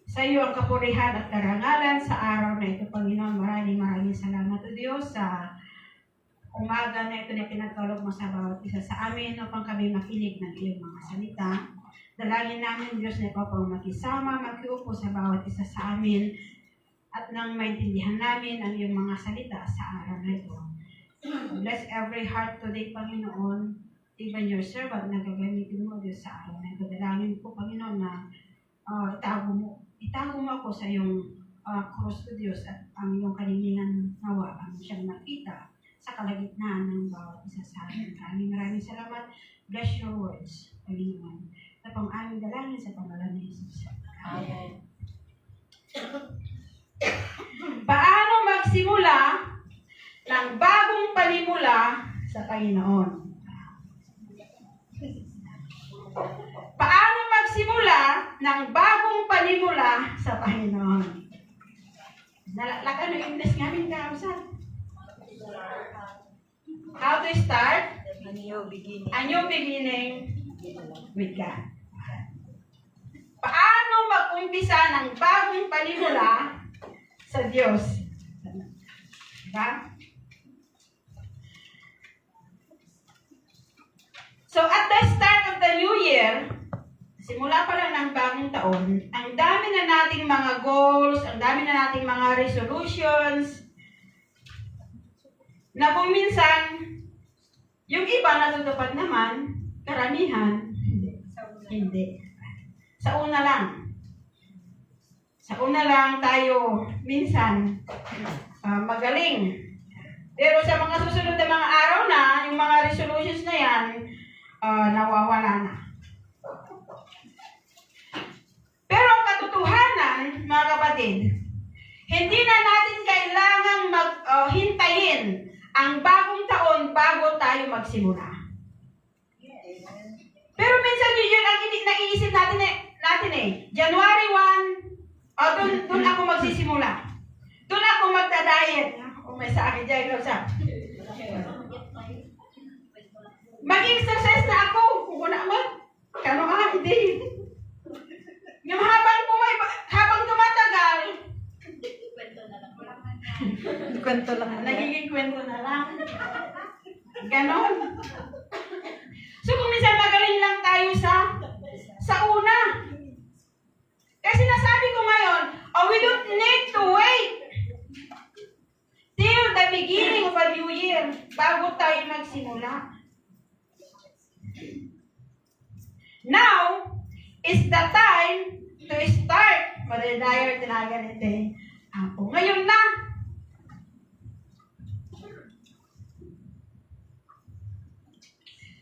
Sa iyo ang kapurihan at karangalan sa araw na ito, Panginoon. Maraming salamat, O Diyos, sa umaga na ito na pinagkaloob mo sa bawat isa sa amin upang kami makinig ng iyong mga salita. Dalangin namin, Diyos, na ikaw pang makisama, makiupo sa bawat isa sa amin at nang maintindihan namin ang iyong mga salita sa araw na ito. Bless every heart today, Panginoon, even your servant na gagamitin mo, Diyos, sa araw na ito. Dalangin ko, Panginoon, na itago mo ako sa iyong cross, to Diyos, at ang iyong kalilingan nawa ang siyang nakita sa kalagitnaan ng bawat isa sa amin. Maraming salamat. Bless your words, Panginoon. Ito pang aming dalangin sa pangalan ni Jesus. Amen. Paano magsimula ng bagong panimula sa Panginoon? Paano magsimula ng bagong panimula sa Panginoon? Nalakan ng English namin kaamsan. How to start? A new beginning. A new beginning with God. Paano mag-umpisa ng bagong panimula sa Diyos? Diba? So at the start of the new year, simula pa lang ng bagong taon, ang dami na nating mga goals, ang dami na nating mga resolutions, na kung minsan, yung iba natutupad naman, karamihan, hindi. Sa una lang tayo minsan magaling. Pero sa mga susunod na mga araw na, yung mga resolutions na yan, nawawala na. Pero ang katotohanan, mga kapatid, hindi na natin kailangang hintayin ang bagong taon bago tayo magsimula. Pero minsan yun ang naiisip natin eh. January 1, doon ako magsisimula. Doon ako magda-diet. May sa akin dyan, mag-exercise na ako. Kung wala man, hindi. Yung habang tumatagal, Kwento lang. nagiging kwento na lang. Ganon. So kung minsan magaling lang tayo sa una. Kasi nasabi ko ngayon, we don't need to wait till the beginning of a new year bago tayo magsimula. Now is the time to start. Madadayar tinagan ito eh. Ngayon na.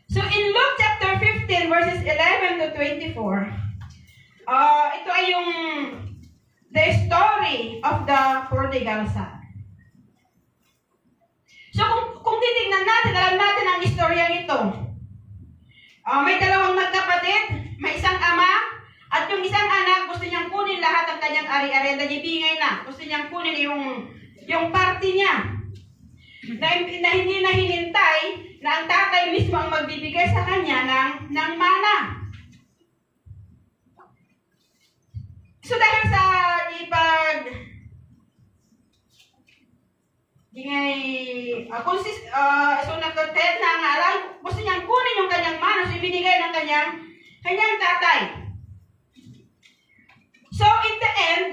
So in Luke chapter 15 verses 11 to 24, ito ay yung the story of the prodigal son. So kung titignan natin, alam natin ang istoryang ito. May dalawang magkapatid, may isang ama, at yung isang anak gusto niyang kunin lahat ng kanyang ari-ari, nagibingay na. Gusto niyang kunin yung party niya. Na hindi na hinintay na ang tatay mismo ang magbibigay sa kanya ng mana. So dahil sa so nagkontent na nga lang, gusto niyang kunin yung kanyang mana, so ibinigay ng kanyang tatay. So in the end,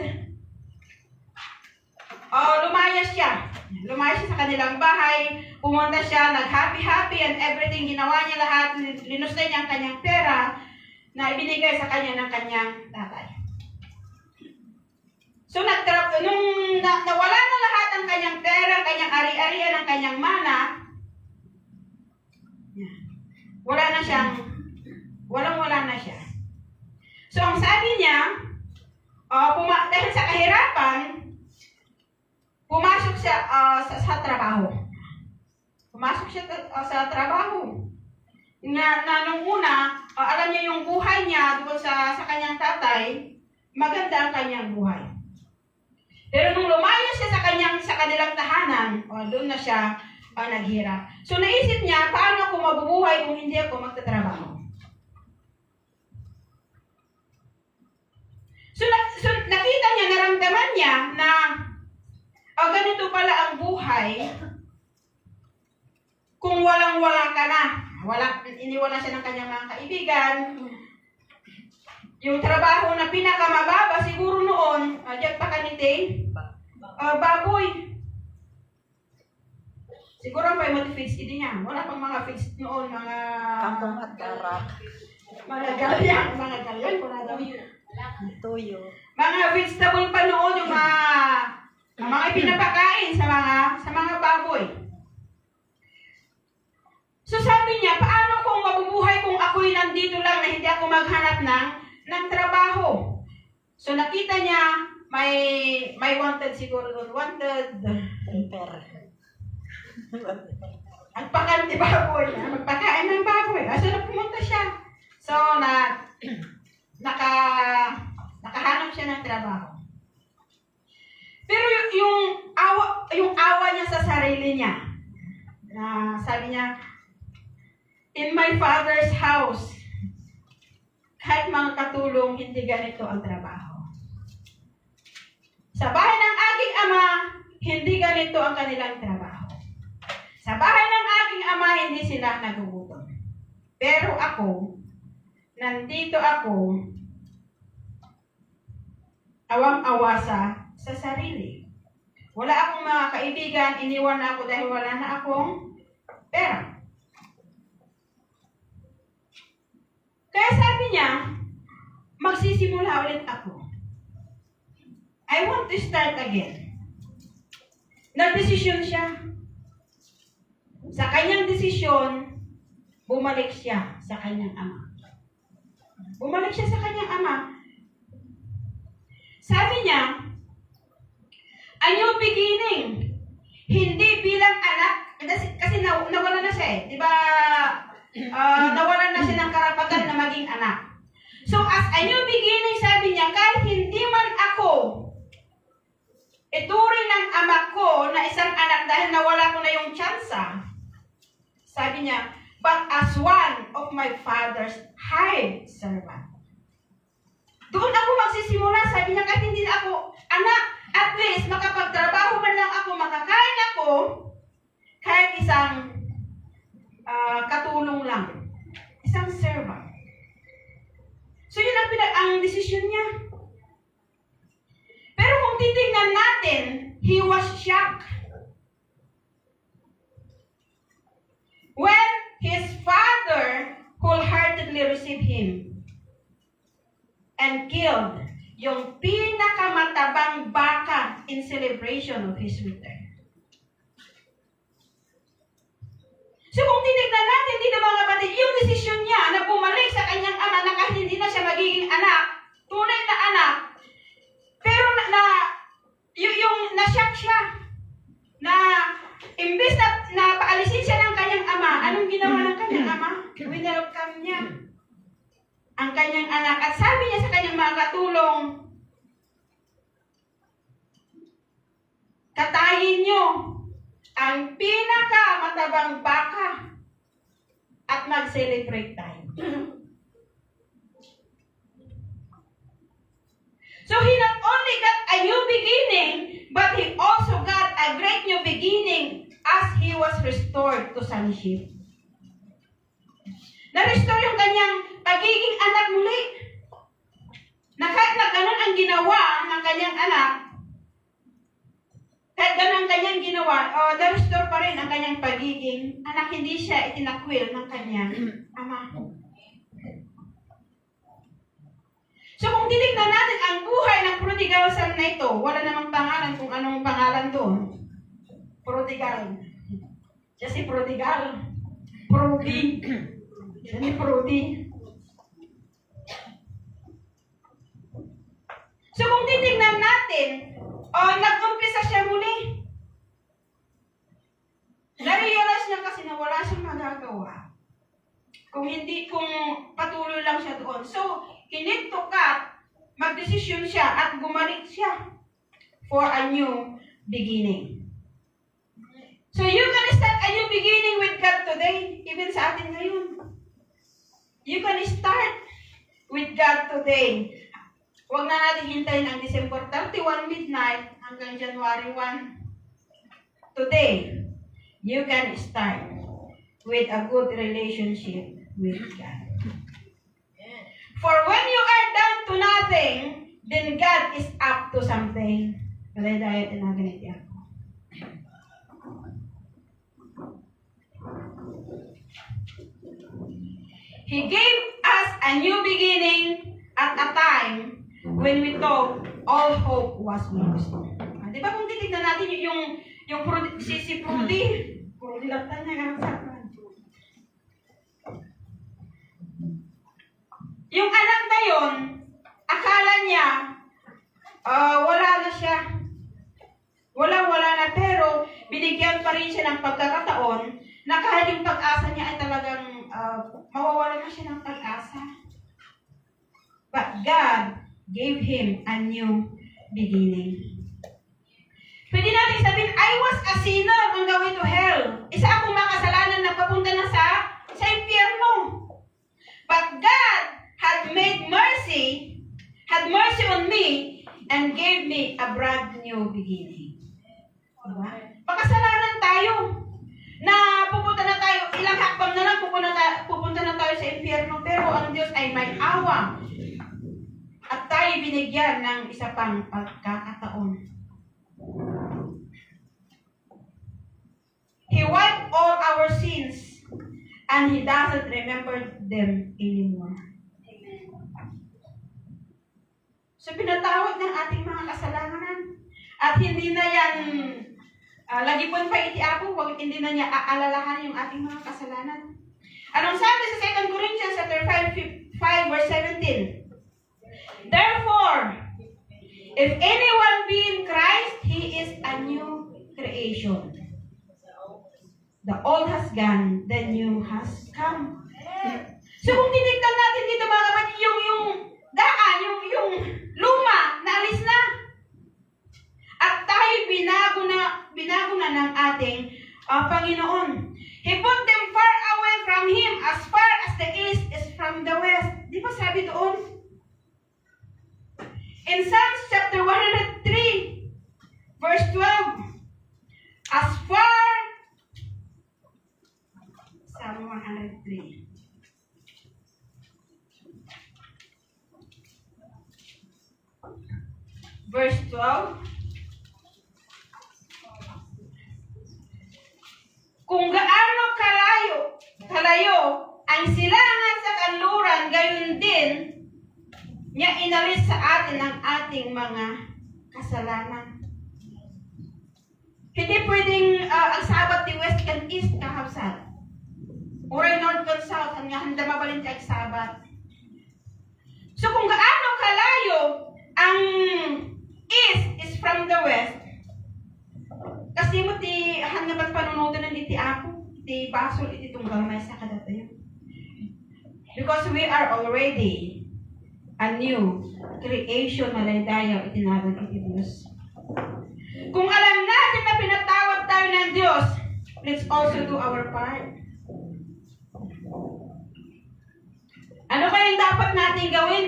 lumayas siya. Lumayas siya sa kanilang bahay, pumunta siya, nag-happy and everything, ginawa niya lahat, linustay niya ang kanyang pera na ibinigay sa kanya ng kanyang tatay. So, nung nawala na lahat ang kanyang pera, kanyang ari-arian, ang kanyang mana, wala na siya. So, ang sabi niya, dahil sa kahirapan, pumasok siya sa trabaho. Pumasok siya sa trabaho. Na nung una, alam niya yung buhay niya doon sa kanyang tatay, maganda ang kanyang buhay. Pero nung lumayas siya sa kanilang tahanan, doon na siya naghirap. So naisip niya, paano ako mabubuhay kung hindi ako magtatrabaho? So nakita ganito pala ang buhay kung walang-wala ka na. Iniwan na siya ng kanyang mga kaibigan. Yung trabaho na pinakamababa siguro noon, diyan pa kanite, baboy. Siguro pa yung feeds din niya. Wala pang mga feeds noon, mga Kangkong at garak. mga galyan, wala daw yun. Tuyo. Mga vegetable pa noon yung mga pinapakain sa mga baboy. So sabi niya, paano kung mabubuhay kung ako'y nandito lang na hindi ako maghanap ng trabaho? So nakita niya, may wanted siguro doon. Wanted. Paper. Magpakain ng baboy. Magpakain ng baboy. So pumunta siya. So nakahanap siya ng trabaho. Pero yung awa niya sa sarili niya, sabi niya, in my father's house, kahit mga katulong, hindi ganito ang trabaho. Sa bahay ng aking ama, hindi ganito ang kanilang trabaho. Sa bahay ng aking ama, hindi sila nagugutom. Pero ako, nandito ako, awang-awa sa sarili. Wala akong mga kaibigan, iniwan na ako dahil wala na akong pera. Kaya sabi niya, magsisimula ulit ako. I want to start again. Nagdesisyon siya. Sa kanyang desisyon, bumalik siya sa kanyang ama. Bumalik siya sa kanyang ama. Sabi niya, a new beginning. Hindi bilang anak, kasi nawala na siya eh. Diba, nawalan na siya ng karapatan na maging anak. So, as a new beginning, sabi niya, kahit hindi man ako ituring ng ama ko na isang anak dahil nawala ko na yung tsansa, sabi niya, but as one of my father's hired servant. Doon ako magsisimula, sabi niya, kahit hindi ako anak, at least makapagtrabaho man lang ako, makakain ako, kahit isang katulong lang. Isang servant. So yun ang desisyon niya. Pero kung titignan natin, he was shocked. When his father wholeheartedly received him and killed yung pinakamatabang baka in celebration of his return. So kung titignan natin dito mga kapatid, yung desisyon niya na bumalik sa kanyang ama na kahit hindi na siya magiging anak, tunay na anak, pero yung na-shock siya, na imbes na paalisin siya ng kanyang ama, anong ginawa ng kanyang ama? Winelcome niya ang kanyang anak. At sabi niya sa kanyang mga katulong, katayin niyo ang pinakamatabang baka at mag-celebrate tayo. So he not only got a new beginning, but he also got a great new beginning as he was restored to sonship. Na-restore yung kanyang pagiging anak muli. Na kahit na ganun ang ginawa ng kanyang anak, kahit ganun ang kanyang ginawa, na-restore pa rin ang kanyang pagiging anak. Hindi siya itinakwil ng kanyang ama. So kung titignan natin ang buhay ng prodigal son na ito, wala namang pangalan kung anong pangalan doon. Prodigal. Siya si prodigal. Prodi. Siya ni prodi. So kung titignan natin, nag-umpisa siya muli. Na-realize niya kasi na wala siyang magagawa. Kung patuloy lang siya doon. So, he need to cut, magdesisyon siya at bumalik siya for a new beginning. So, you can start a new beginning with God today, even sa atin ngayon. You can start with God today. Huwag na natin hintayin ang December 31 midnight hanggang January 1. today, you can start with a good relationship with God. For when you are down to nothing, then God is up to something. Malaydayo tinaganit yan. He gave us a new beginning at a time when we thought all hope was lost. Di ba kung titignan natin si Prudy, Prudy lang tayo na yung anak na yon, akala niya, wala na siya. Wala na, pero binigyan pa rin siya ng pagkakataon na kahit yung pag-asa niya ay talagang mawawala na siya ng pag-asa. But God gave him a new beginning. Pwede natin sabihin, I was a sinner on the way to hell. Isa akong makasalanan na papunta na sa impyerno. But God had mercy on me and gave me a brand new beginning. Diba? Pakasalanan tayo na pupunta na tayo, ilang hakbang na lang pupunta na tayo sa impyerno, pero ang Diyos ay may awa at tayo binigyan ng isa pang pagkakataon. He wiped all our sins and He doesn't remember them anymore. So pinatawad ng ating mga kasalanan at hindi na yan lagi po pa itiapo, hindi na niya aalalahan yung ating mga kasalanan. Anong sabi sa 2 Corinthians chapter 5 verse 17? Therefore, if anyone be in Christ, he is a new creation. The old has gone, the new has come. So kung titignan natin dito mga kapatid, yung daan, yung luma, naalis na. At tayo binago na ng ating Panginoon. He put them far away from Him, as far as the east is from the west. Di ba sabi doon? In Psalms chapter 103, verse 12, as far, Psalm 103, verse 12, kung gaano kalayo ang silangan sa kanluran, gayon din niya inalis sa atin ang ating mga kasalanan. Hindi pwedeng ang sabat ni west and east kahapsat. Or north and south, ang handa mabalin kay sabat. So kung gaano kalayo ang east is from the west, kasi mo ti hanabat panunutan ng iti ako, iti basol iti tunggal may sa kadatayo. Because we are already a new creation na laydayaw itinagan iti Diyos. Kung alam natin na pinatawad tayo ng Diyos, let's also do our part. Ano kaya dapat natin gawin?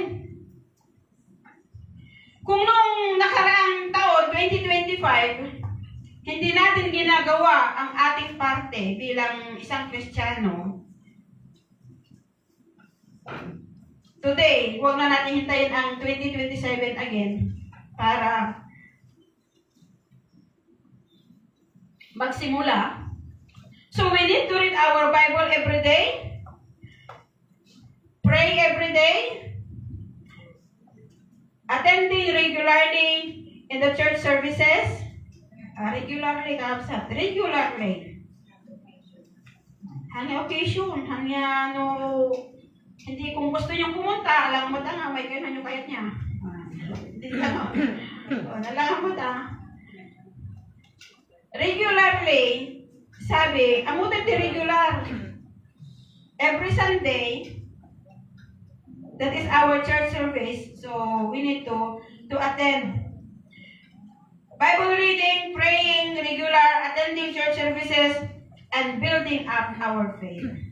Kung nung nakaraang taon, 2025, hindi natin ginagawa ang ating parte bilang isang Kristiyano, today, huwag na natin hintayin ang 2027 again para magsimula. So we need to read our Bible every day, pray every day, attending regularly in the church services, regularly. Hanya occasion, hanya hindi kung gusto nyo pumunta, alang mo ta nga, may kayo na nyo kayat niya. Hindi ka nalang mo ta. Regularly, sabi, amutin di regular. Every Sunday, that is our church service, so we need to attend. Bible reading, praying, regular, attending church services, and building up our faith.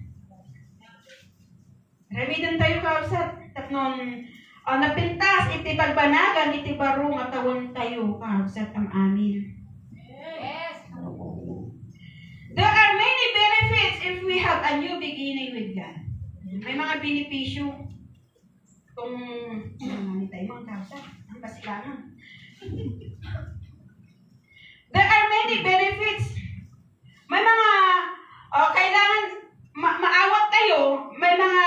Ramidan tayo kausap, tapnon, napintas, iti pagbanagan, iti barong, at tawon tayo kausap ang amin. Yes. if we have a new beginning with God, may mga benepisyo kung tayo mga kasa, ang basilangan. There are many benefits. May mga kailangan maawat tayo, may mga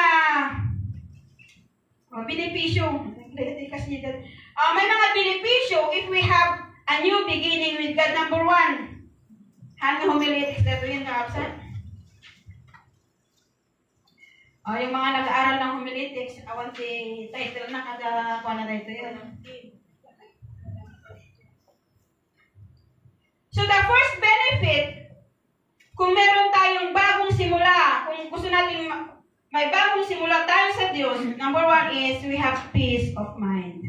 benepisyo. May mga benepisyo if we have a new beginning with God. Number 1, hand homiletics na ito yung kaabsan. Yung mga nag-aaral ng homiletics, awan si title na kada kuha na dito yun. So the first benefit, kung meron tayong bagong simula, kung gusto natin may bagong simula tayo sa Diyos, number 1 is we have peace of mind.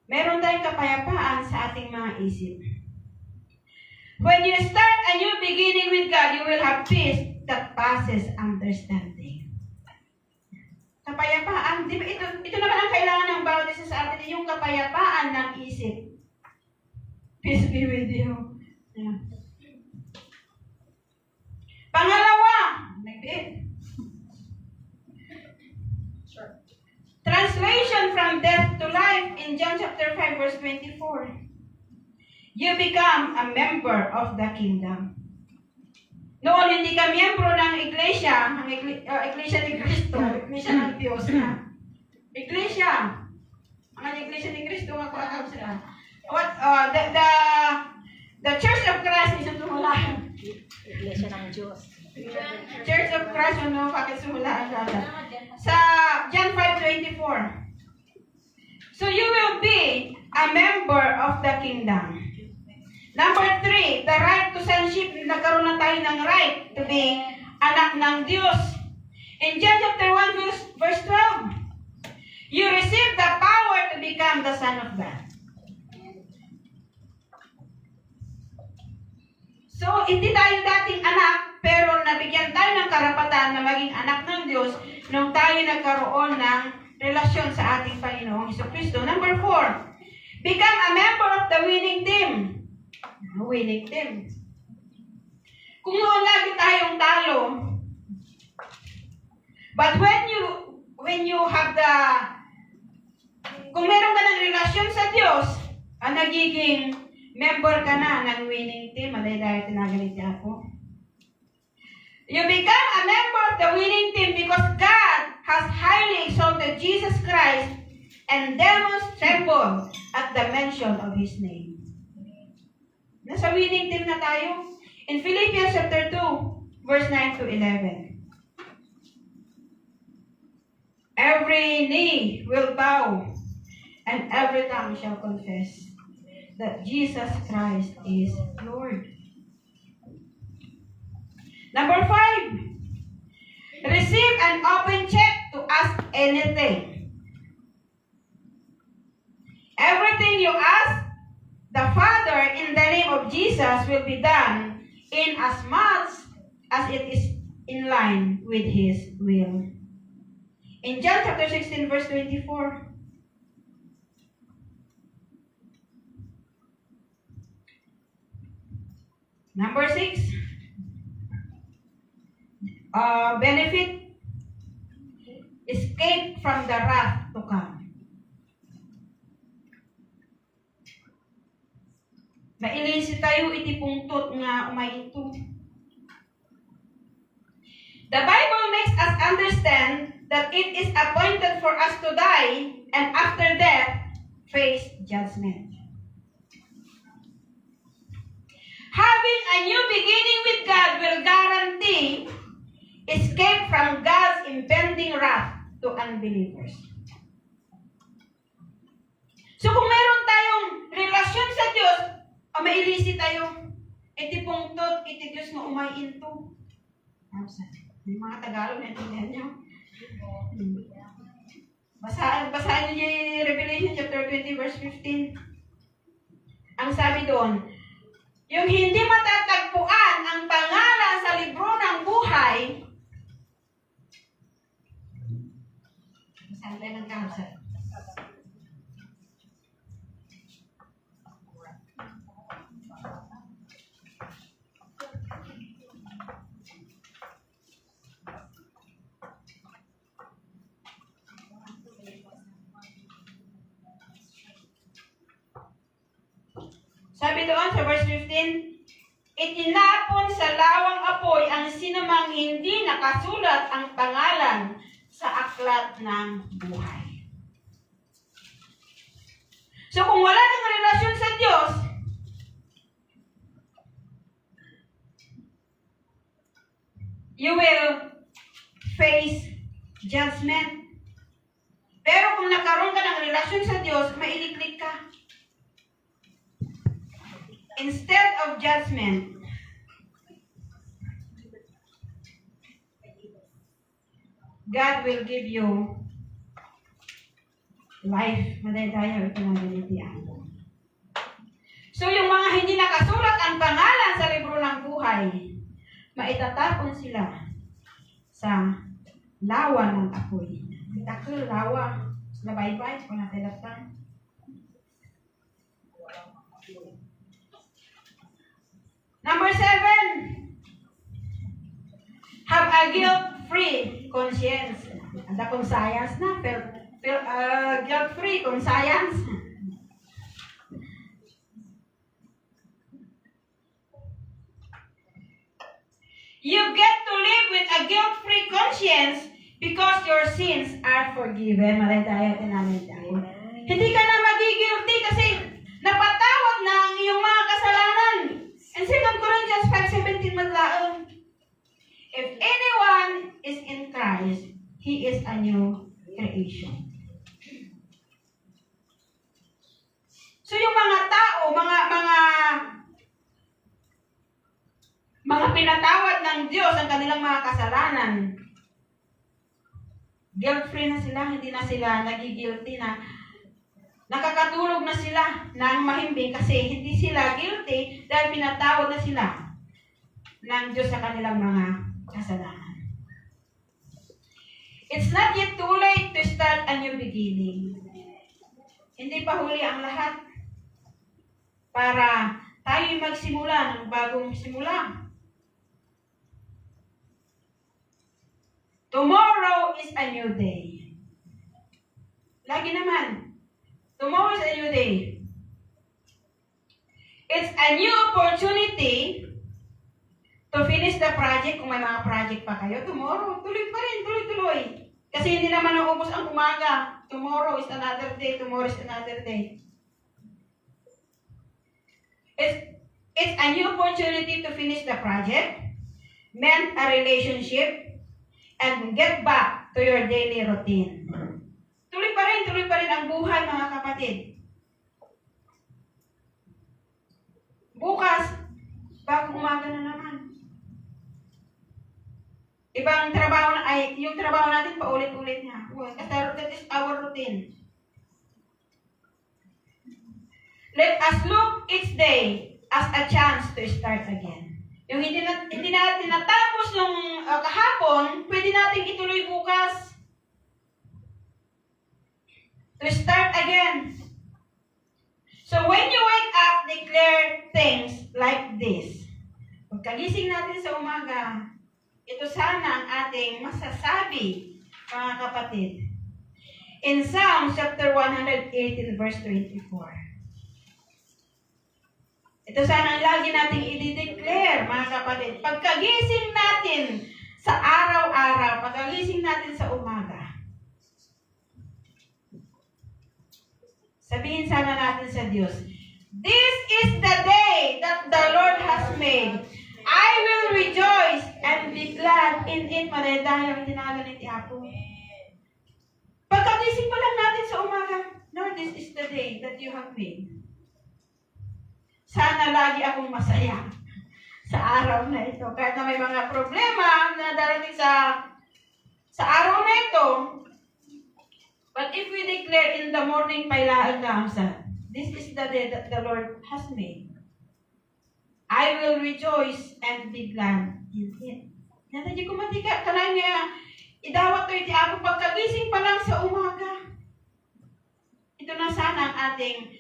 Meron tayong kapayapaan sa ating mga isip. When you start a new beginning with God, you will have peace that passes understanding. Kapayapaan. Di ba ito naman ang kailangan ng bawat isa sa atin, yung kapayapaan ng isip. Peace be with you. Yeah. Pangalawa, translation from death to life in John chapter 5 verse 24. You become a member of the kingdom. Noon hindi ka miyembro ng iglesia, ang iglesia ni Kristo, iglesia ng Diyos na. Iglesia. Ang iglesia ni Kristo nga ko alam sila. The Church of Christ is sumulaan. Iglesia ng Diyos. Church of Christ, ano, bakit sumulaan ka? Sa John 5:24. So you will be a member of the kingdom. Number 3, the right to sonship. Nagkaroon na tayo ng right to be anak ng Diyos. In John chapter 1 verse 12, you receive the power to become the Son of God. So, hindi tayo dating anak, pero nabigyan tayo ng karapatan na maging anak ng Diyos nung tayo nagkaroon ng relasyon sa ating Panginoong Jesucristo. Number 4, become a member of the winning team. Winning team. Kung noon lagi tayong talo, but when you have kung meron ka ng relasyon sa Diyos, nagiging member ka na ng winning team. Dahil tinaganit niya ako. You become a member of the winning team because God has highly exalted Jesus Christ and demons tremble at the mention of His name. Nasa winning team na tayo. In Philippians chapter 2, verse 9 to 11. Every knee will bow and every tongue shall confess that Jesus Christ is Lord. Number 5, receive an open check to ask anything. Everything you ask the Father in the name of Jesus will be done in as much as it is in line with His will. In John chapter 16 verse 24, number 6, benefit, escape from the wrath to come. Mailisi tayo iti pungtot nga umaito. The Bible makes us understand that it is appointed for us to die and after death face judgment. Having a new beginning with God will guarantee escape from God's impending wrath to unbelievers. So kung meron tayong relasyon sa Diyos, mailisi tayo, iti pungtot, iti Diyos nga umainto. May mga Tagalog na intindihan nyo. Basahin nyo yung Revelation chapter 20 verse 15. Ang sabi doon, yung hindi matatagpuan ang pangalan sa libro ng buhay, basahin tayo ng kahapsan. Sabi doon sa verse 15, itinapon sa lawang apoy ang sinumang hindi nakasulat ang pangalan sa aklat ng buhay. So kung wala kang relasyon sa Diyos, you will face judgment. Pero kung nagkaroon ka ng relasyon sa Diyos, mailiklik ka. Instead of judgment, God will give you life. Madaya-daya ito na ganitian. So yung mga hindi nakasulat ang pangalan sa libro ng buhay, maitatapon sila sa lawa ng apoy. Itakil lawa. Labaybay, kung natin datang. Number 7, have a guilt-free conscience. Anda kong science na, guilt-free kung science. You get to live with a guilt-free conscience because your sins are forgiven. Malaytaya, tinalintay. Hindi ka na magigilty kasi napatawad na ang iyong mga kasalanan. And 2 Corinthians 5:17 madlaon. If anyone is in Christ, he is a new creation. So yung mga tao, mga pinatawad ng Diyos ang kanilang mga kasalanan, guilt-free na sila, hindi na sila nagigilty na nakakatulog na sila ng mahimbing kasi hindi sila guilty dahil pinatawad na sila ng Diyos sa kanilang mga kasalanan. It's not yet too late to start a new beginning. Hindi pa huli ang lahat para tayo magsimula ng bagong simula. Tomorrow is a new day. Lagi naman, tomorrow is a new day. It's a new opportunity to finish the project. Kung may mga project pa kayo, tomorrow, tuloy pa rin, tuloy-tuloy. Kasi hindi naman naubos ang umaga. Tomorrow is another day, tomorrow is another day. It's a new opportunity to finish the project, mend a relationship, and get back to your daily routine. Tuloy pa rin ang buhay, mga kapatid. Bukas, bagong umaga na naman. Ibang trabaho yung trabaho natin paulit-ulit niya. Kasi that is our routine. Let us look each day as a chance to start again. Yung hindi natin natapos yung kahapon, pwede natin ituloy bukas. To start again. So when you wake up, declare things like this. Pagkagising natin sa umaga, ito sana ang ating masasabi, mga kapatid. In Psalm chapter 118 verse 24. Ito sana ang lagi nating i-declare, mga kapatid. Pagkagising natin sa araw-araw, pagkagising natin sa umaga, sabihin sana natin sa Diyos, this is the day that the Lord has made. I will rejoice and be glad in it. Dahil tinaganit ihapo. Pagkagising pa lang natin sa umaga, Lord, this is the day that you have made. Sana lagi akong masaya sa araw na ito. Kahit na may mga problema na darating sa araw na ito. But if we declare in the morning, pailaan ka, this is the day that the Lord has made. I will rejoice and be glad in it. Natadya ko matika, kanay niya, idawat ko iti ako pagkagising pa lang sa umaga. Ito na sana ang ating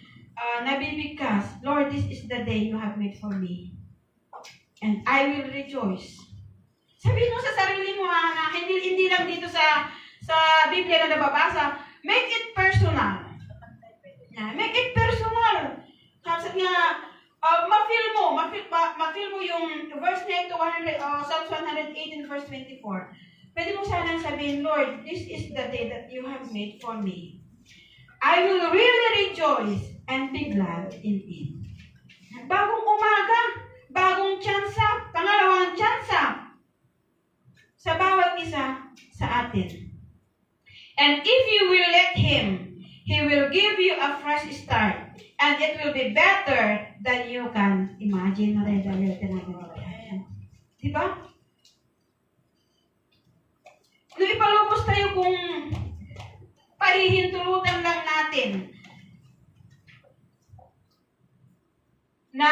nabibigkas. Lord, this is the day you have made for me. And I will rejoice. Sabihin mo sa sarili mo, hindi lang dito sa Biblia na nababasa, make it personal. Make it personal. Sabi nga, ma-feel mo yung verse na ito, Psalms 118 verse 24. Pwede mo sanang sabihin, Lord, this is the day that you have made for me. I will really rejoice and be glad in it. Bagong umaga, bagong tsansa, pangalawang tsansa sa bawat isa sa atin. And if you will let Him, He will give you a fresh start. And it will be better than you can imagine. Diba? Nung ipalubos tayo kung pahihintulutan lang natin na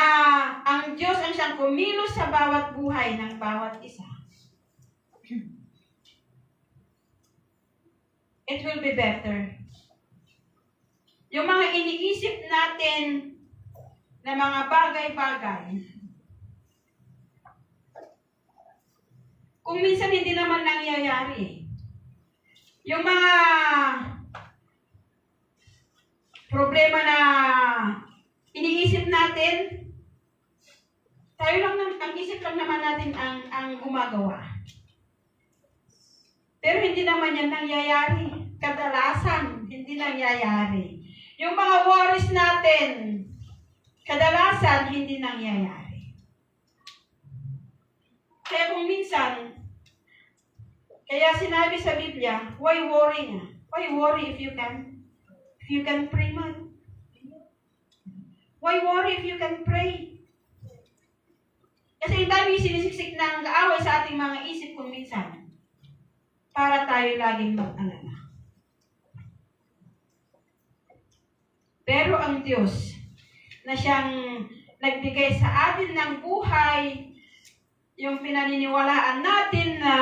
ang Diyos ang siyang kumilos sa bawat buhay ng bawat isa. It will be better. Yung mga iniisip natin na mga bagay-bagay, kung minsan hindi naman nangyayari. Yung mga problema na iniisip natin, tayo lang, ang isip lang naman natin ang gumagawa. Pero hindi naman yan nangyayari. Kadalasan, hindi nangyayari. Yung mga worries natin, kadalasan, hindi nangyayari. Kaya kung minsan, kaya sinabi sa Biblia, why worry nga? Why worry if you can pray man? Why worry if you can pray? Kasi tayo sinisiksik ng kaaway sa ating mga isip kung minsan para tayo laging mag-alala. Pero ang Diyos na siyang nagbigay sa atin ng buhay, yung pinaniniwalaan natin na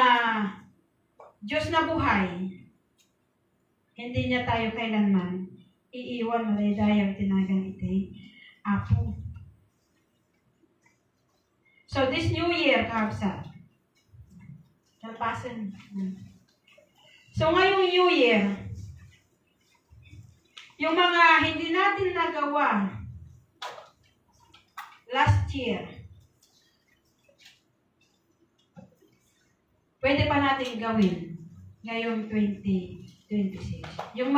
Diyos na buhay, hindi niya tayo kailanman iiwan, malayang tinagang ito'y apo. So this new year, Kabsa, kalpasan. So ngayong new year, yung mga hindi natin nagawa last year, pwede pa natin gawin ngayong 2026. Yung